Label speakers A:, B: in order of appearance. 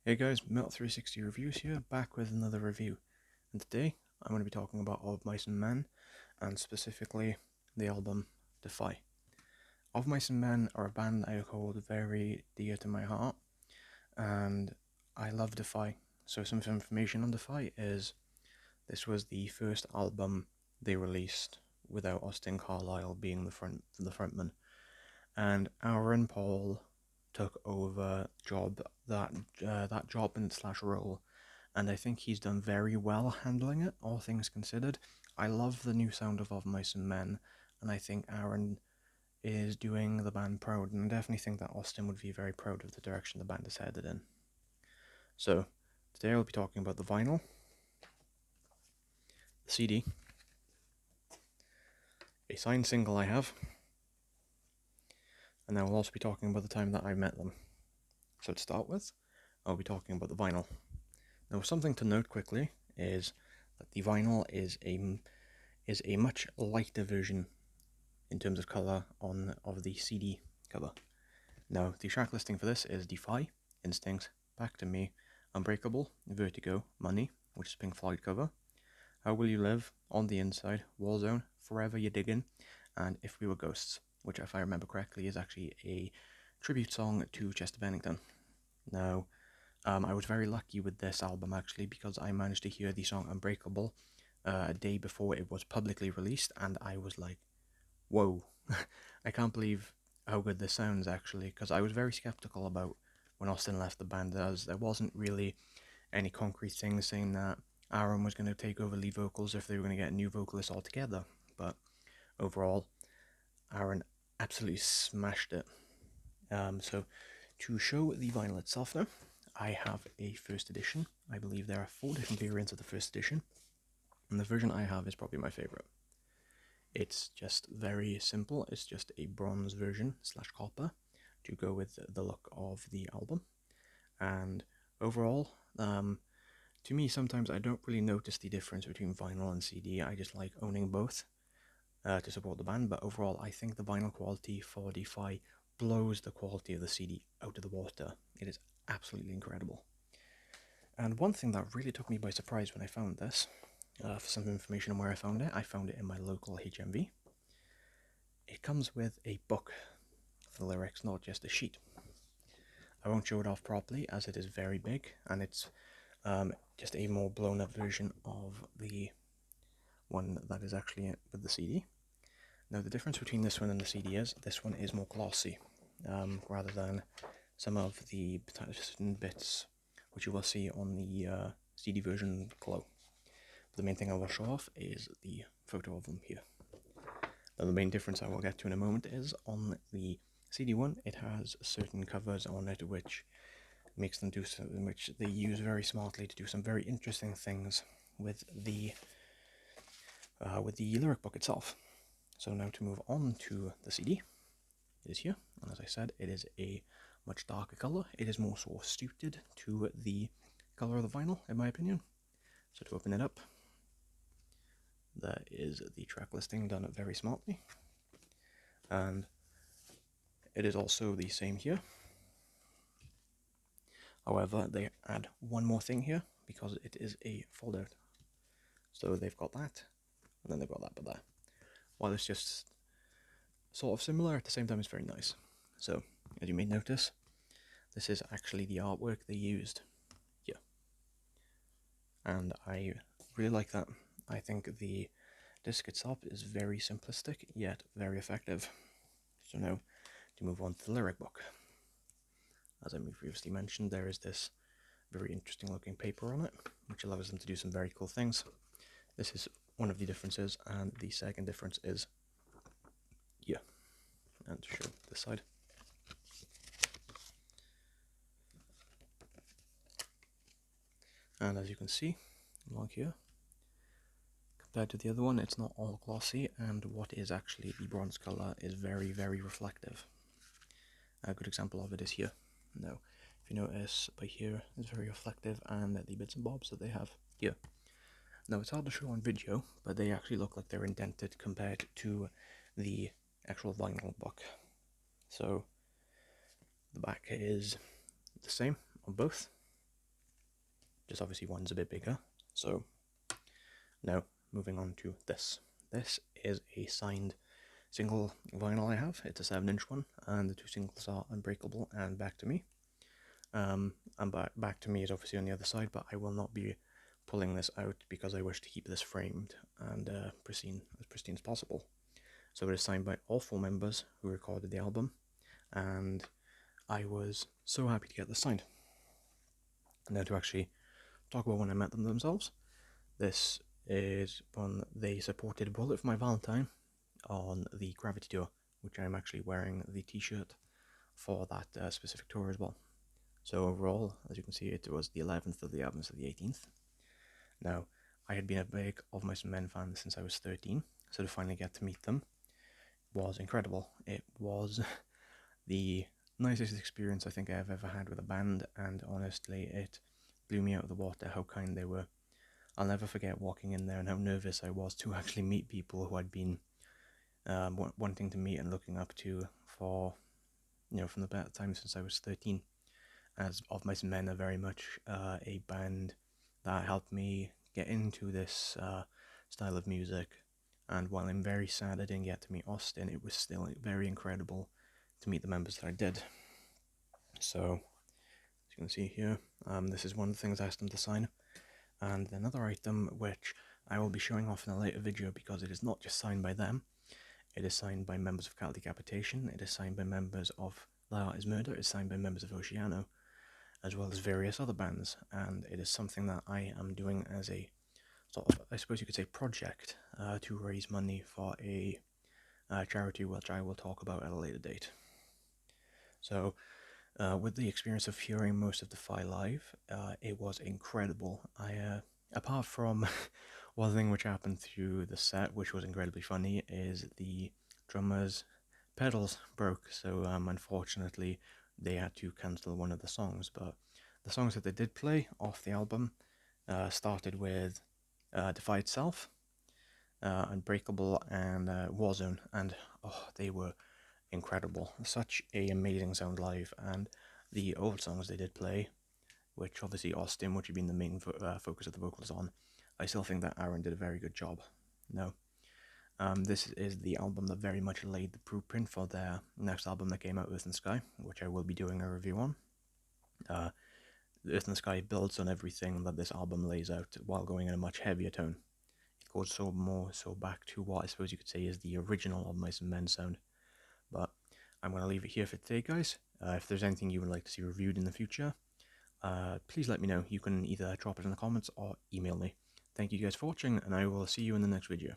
A: Hey guys, Melt360 Reviews here, back with another review. And today, I'm going to be talking about Of Mice and Men, and specifically the album Defy. Of Mice and Men are a band I hold very dear to my heart, and I love Defy. So some information on Defy is, this was the first album they released without Austin Carlyle being the frontman. And Aaron Paul took over that job and slash role, and I think he's done very well handling it, all things considered. I love the new sound of Mice and Men, and I think Aaron is doing the band proud, and I definitely think that Austin would be very proud of the direction the band is headed in. So, today I'll be talking about the vinyl, the CD, a signed single I have, and then we'll also be talking about the time that I met them. So to start with, I'll be talking about the vinyl. Now, something to note quickly is that the vinyl is a much lighter version in terms of color of the CD cover. Now, the track listing for this is Defy, Instinct, Back to Me, Unbreakable, Vertigo, Money, which is Pink Floyd cover, How Will You Live, On the Inside, Warzone, Forever You're Digging, and If We Were Ghosts, which, if I remember correctly, is actually a tribute song to Chester Bennington. Now, I was very lucky with this album actually, because I managed to hear the song Unbreakable a day before it was publicly released, and I was like, whoa, I can't believe how good this sounds actually, because I was very skeptical about when Austin left the band, as there wasn't really any concrete things saying that Aaron was going to take over lead vocals if they were going to get a new vocalist altogether. But overall, Aaron absolutely smashed it. So to show the vinyl itself now, I have a first edition. I believe there are 4 different variants of the first edition, and the version I have is probably my favorite. It's just very simple. It's just a bronze version slash copper to go with the look of the album. And overall, to me, sometimes I don't really notice the difference between vinyl and CD. I just like owning both to support the band. But overall, I think the vinyl quality for Defy blows the quality of the CD out of the water. It is absolutely incredible. And one thing that really took me by surprise when I found this, for some information on where I found it in my local HMV. It comes with a book for the lyrics, not just a sheet. I won't show it off properly as it is very big, and it's just a more blown up version of the one that is actually with the CD. Now, the difference between this one and the CD is this one is more glossy, rather than some of the bits which you will see on the CD version glow. The main thing I will show off is the photo of them here. Now, the main difference I will get to in a moment is on the CD one, it has certain covers on it which makes them do something which they use very smartly to do some very interesting things with the lyric book itself. So now to move on to the CD, it is here, and as I said, it is a much darker color. It is more sort of suited to the color of the vinyl, in my opinion. So to open it up, there is the track listing done very smartly, and it is also the same here. However, they add one more thing here because it is a fold out. So they've got that, and then they've got that, but there. While it's just sort of similar, at the same time it's very nice. So, as you may notice, this is actually the artwork they used here. And I really like that. I think the disc itself is very simplistic, yet very effective. So now, to move on to the lyric book. As I previously mentioned, there is this very interesting looking paper on it, which allows them to do some very cool things. This is one of the differences, and the second difference is here. And to show this side. And as you can see, along here, compared to the other one, it's not all glossy, and what is actually the bronze color is very, very reflective. A good example of it is here. Now, if you notice by here, it's very reflective, and the bits and bobs that they have here. Now, it's hard to show on video, but they actually look like they're indented compared to the actual vinyl book. So, the back is the same on both, just obviously one's a bit bigger. So now moving on to this. This is a signed single vinyl I have. It's a 7-inch one, and the two singles are Unbreakable and Back to Me. And back to Me is obviously on the other side, but I will not be pulling this out because I wish to keep this framed and as pristine as possible. So it is signed by all 4 members who recorded the album, and I was so happy to get this signed. Now to actually talk about when I met them themselves, this is when they supported Bullet for My Valentine on the Gravity Tour, which I'm actually wearing the t-shirt for that specific tour as well. So overall, as you can see, it was the 11th of the album, so the 18th. Now, I had been a big Of Mice and Men fan since I was 13, so to finally get to meet them was incredible. It was the nicest experience I think I've ever had with a band, and honestly, it blew me out of the water how kind they were. I'll never forget walking in there and how nervous I was to actually meet people who I'd been wanting to meet and looking up to for, from the better time since I was 13. As Of Mice and Men are very much a band that helped me get into this style of music, and while I'm very sad I didn't get to meet Austin, it was still very incredible to meet the members that I did. So, as you can see here, this is one of the things I asked them to sign, and another item which I will be showing off in a later video because it is not just signed by them, it is signed by members of Cat Decapitation, it is signed by members of Thy Art Is Murder, it is signed by members of Oceano, as well as various other bands, and it is something that I am doing as a sort of, I suppose you could say, project to raise money for a charity which I will talk about at a later date. So, with the experience of hearing most of Defy live, it was incredible. Apart from one thing which happened through the set, which was incredibly funny, is the drummer's pedals broke, so unfortunately they had to cancel one of the songs, but the songs that they did play off the album started with Defy itself, Unbreakable, and Warzone, and they were incredible. Such a amazing sound live, and the old songs they did play, which obviously Austin, which had been the main focus of the vocals on, I still think that Aaron did a very good job. No. This is the album that very much laid the blueprint for their next album that came out, Earth and Sky, which I will be doing a review on. Earth and Sky builds on everything that this album lays out while going in a much heavier tone. It goes so back to what I suppose you could say is the original Of Mice and Men sound. But I'm going to leave it here for today, guys. If there's anything you would like to see reviewed in the future, please let me know. You can either drop it in the comments or email me. Thank you guys for watching, and I will see you in the next video.